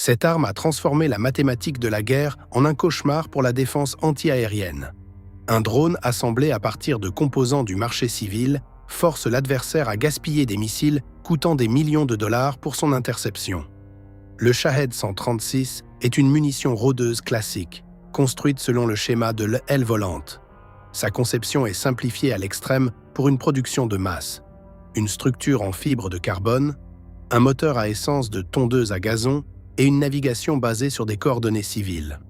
Cette arme a transformé la mathématique de la guerre en un cauchemar pour la défense anti-aérienne. Un drone assemblé à partir de composants du marché civil force l'adversaire à gaspiller des missiles coûtant des millions de dollars pour son interception. Le Shahed 136 est une munition rôdeuse classique, construite selon le schéma de l'aile volante. Sa conception est simplifiée à l'extrême pour une production de masse. Une structure en fibre de carbone, un moteur à essence de tondeuse à gazon et une navigation basée sur des coordonnées civiles.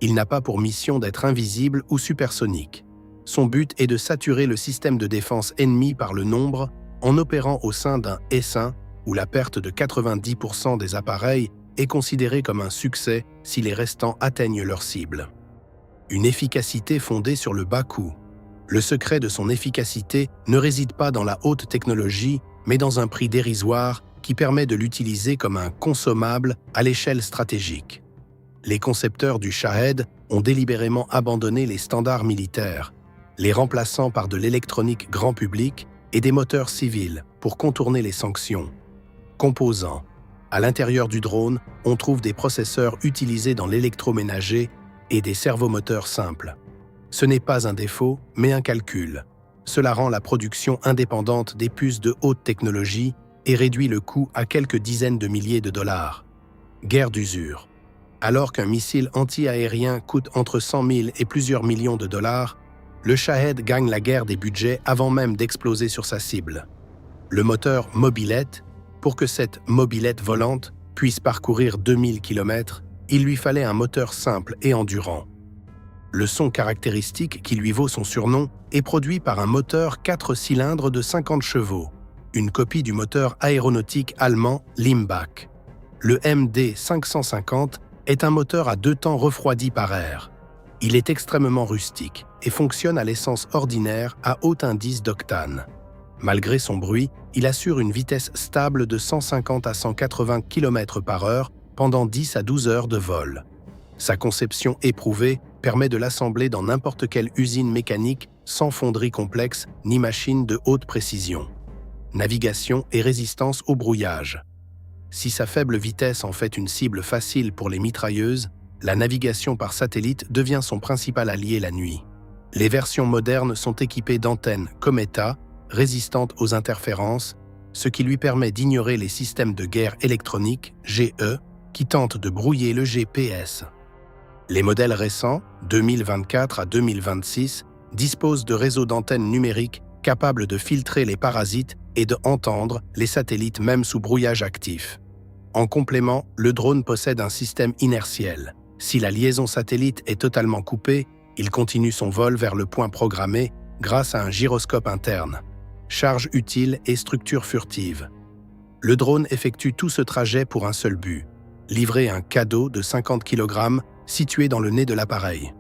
Il n'a pas pour mission d'être invisible ou supersonique. Son but est de saturer le système de défense ennemi par le nombre en opérant au sein d'un essaim où la perte de 90% des appareils est considérée comme un succès si les restants atteignent leur cible. Une efficacité fondée sur le bas coût. Le secret de son efficacité ne réside pas dans la haute technologie, mais dans un prix dérisoire qui permet de l'utiliser comme un consommable à l'échelle stratégique. Les concepteurs du Shahed ont délibérément abandonné les standards militaires, les remplaçant par de l'électronique grand public et des moteurs civils pour contourner les sanctions. Composants. À l'intérieur du drone, on trouve des processeurs utilisés dans l'électroménager et des servomoteurs simples. Ce n'est pas un défaut, mais un calcul. Cela rend la production indépendante des puces de haute technologie et réduit le coût à quelques dizaines de milliers de dollars. Guerre d'usure. Alors qu'un missile anti-aérien coûte entre 100 000 et plusieurs millions de dollars, le Shahed gagne la guerre des budgets avant même d'exploser sur sa cible. Le moteur mobilette, pour que cette mobilette volante puisse parcourir 2000 km, il lui fallait un moteur simple et endurant. Le son caractéristique qui lui vaut son surnom est produit par un moteur 4 cylindres de 50 chevaux, une copie du moteur aéronautique allemand Limbach. Le MD 550 est un moteur à 2 temps refroidi par air. Il est extrêmement rustique et fonctionne à l'essence ordinaire à haut indice d'octane. Malgré son bruit, il assure une vitesse stable de 150 à 180 km/h pendant 10 à 12 heures de vol. Sa conception éprouvée permet de l'assembler dans n'importe quelle usine mécanique sans fonderie complexe ni machine de haute précision. Navigation et résistance au brouillage. Si sa faible vitesse en fait une cible facile pour les mitrailleuses, la navigation par satellite devient son principal allié la nuit. Les versions modernes sont équipées d'antennes Cometa, résistantes aux interférences, ce qui lui permet d'ignorer les systèmes de guerre électronique, GE, qui tentent de brouiller le GPS. Les modèles récents, 2024 à 2026, disposent de réseaux d'antennes numériques capables de filtrer les parasites et de entendre les satellites même sous brouillage actif. En complément, le drone possède un système inertiel. Si la liaison satellite est totalement coupée, il continue son vol vers le point programmé grâce à un gyroscope interne. Charge utile et structure furtive. Le drone effectue tout ce trajet pour un seul but, livrer un cadeau de 50 kg situé dans le nez de l'appareil.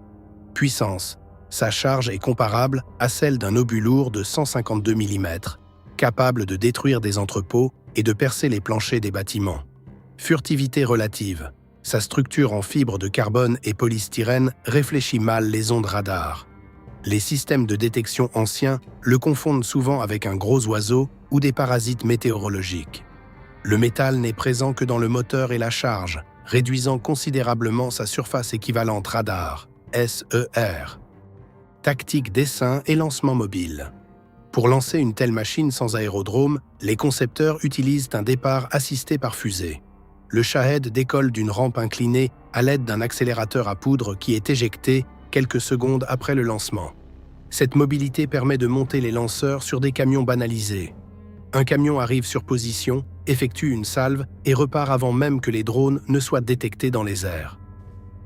Puissance. Sa charge est comparable à celle d'un obus lourd de 152 mm, capable de détruire des entrepôts et de percer les planchers des bâtiments. Furtivité relative. Sa structure en fibre de carbone et polystyrène réfléchit mal les ondes radar. Les systèmes de détection anciens le confondent souvent avec un gros oiseau ou des parasites météorologiques. Le métal n'est présent que dans le moteur et la charge, réduisant considérablement sa surface équivalente radar, SER. Tactique d'essaim et lancement mobile. Pour lancer une telle machine sans aérodrome, les concepteurs utilisent un départ assisté par fusée. Le Shahed décolle d'une rampe inclinée à l'aide d'un accélérateur à poudre qui est éjecté quelques secondes après le lancement. Cette mobilité permet de monter les lanceurs sur des camions banalisés. Un camion arrive sur position, effectue une salve et repart avant même que les drones ne soient détectés dans les airs.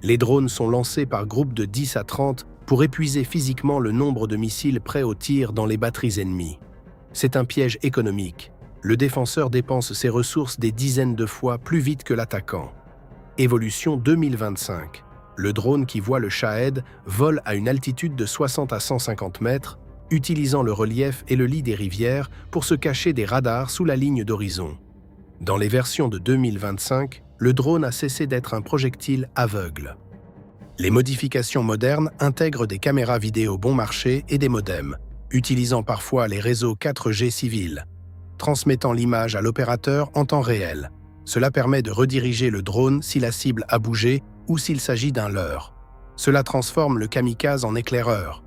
Les drones sont lancés par groupes de 10 à 30 pour épuiser physiquement le nombre de missiles prêts au tir dans les batteries ennemies. C'est un piège économique. Le défenseur dépense ses ressources des dizaines de fois plus vite que l'attaquant. Évolution 2025. Le drone qui voit le Shahed vole à une altitude de 60 à 150 mètres, utilisant le relief et le lit des rivières pour se cacher des radars sous la ligne d'horizon. Dans les versions de 2025, le drone a cessé d'être un projectile aveugle. Les modifications modernes intègrent des caméras vidéo bon marché et des modems, utilisant parfois les réseaux 4G civils, transmettant l'image à l'opérateur en temps réel. Cela permet de rediriger le drone si la cible a bougé ou s'il s'agit d'un leurre. Cela transforme le kamikaze en éclaireur.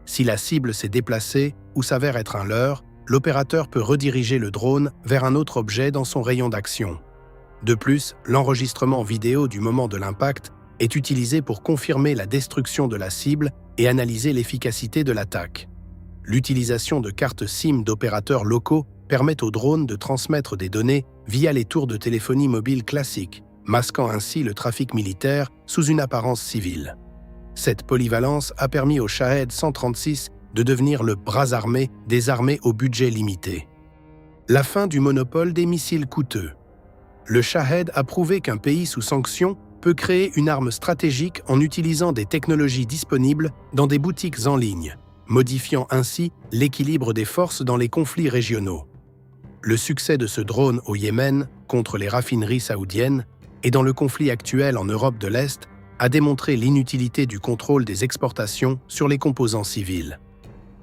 Si la cible s'est déplacée ou s'avère être un leurre, l'opérateur peut rediriger le drone vers un autre objet dans son rayon d'action. De plus, l'enregistrement vidéo du moment de l'impact est utilisé pour confirmer la destruction de la cible et analyser l'efficacité de l'attaque. L'utilisation de cartes SIM d'opérateurs locaux permet au drone de transmettre des données via les tours de téléphonie mobile classiques, masquant ainsi le trafic militaire sous une apparence civile. Cette polyvalence a permis au Shahed 136 de devenir le bras armé des armées au budget limité. La fin du monopole des missiles coûteux. Le Shahed a prouvé qu'un pays sous sanctions peut créer une arme stratégique en utilisant des technologies disponibles dans des boutiques en ligne, modifiant ainsi l'équilibre des forces dans les conflits régionaux. Le succès de ce drone au Yémen contre les raffineries saoudiennes et dans le conflit actuel en Europe de l'Est a démontré l'inutilité du contrôle des exportations sur les composants civils.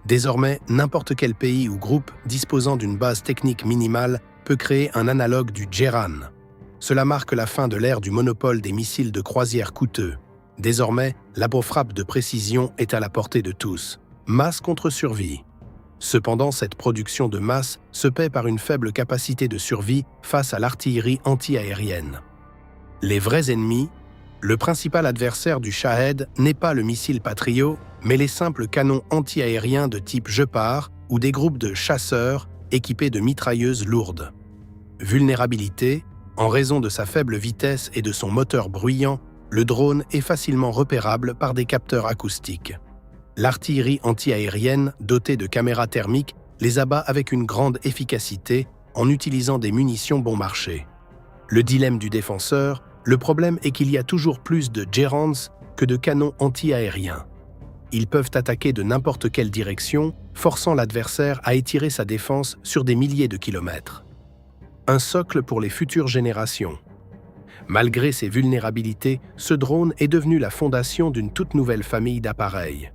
Désormais, n'importe quel pays ou groupe disposant d'une base technique minimale peut créer un analogue du Djeran. Cela marque la fin de l'ère du monopole des missiles de croisière coûteux. Désormais, l'abrofrappe de précision est à la portée de tous. Masse contre survie. Cependant, cette production de masse se paie par une faible capacité de survie face à l'artillerie anti-aérienne. Les vrais ennemis. Le principal adversaire du Shahed n'est pas le missile Patriot, mais les simples canons anti-aériens de type Gepard ou des groupes de chasseurs équipés de mitrailleuses lourdes. Vulnérabilité. En raison de sa faible vitesse et de son moteur bruyant, le drone est facilement repérable par des capteurs acoustiques. L'artillerie anti-aérienne, dotée de caméras thermiques, les abat avec une grande efficacité en utilisant des munitions bon marché. Le dilemme du défenseur, le problème est qu'il y a toujours plus de Djerans que de canons anti-aériens. Ils peuvent attaquer de n'importe quelle direction, forçant l'adversaire à étirer sa défense sur des milliers de kilomètres. Un socle pour les futures générations. Malgré ses vulnérabilités, ce drone est devenu la fondation d'une toute nouvelle famille d'appareils.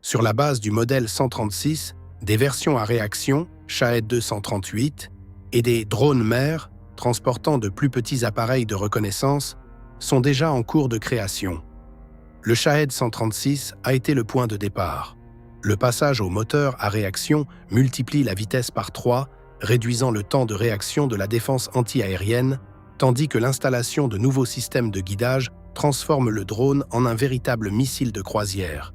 Sur la base du modèle 136, des versions à réaction, Shahed 238, et des drones mers, transportant de plus petits appareils de reconnaissance, sont déjà en cours de création. Le Shahed 136 a été le point de départ. Le passage au moteur à réaction multiplie la vitesse par 3, réduisant le temps de réaction de la défense anti-aérienne, tandis que l'installation de nouveaux systèmes de guidage transforme le drone en un véritable missile de croisière.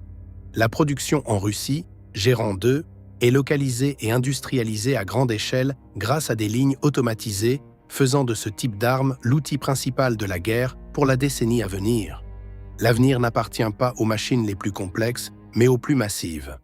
La production en Russie, Gérant 2, est localisée et industrialisée à grande échelle grâce à des lignes automatisées, faisant de ce type d'arme l'outil principal de la guerre pour la décennie à venir. L'avenir n'appartient pas aux machines les plus complexes, mais aux plus massives.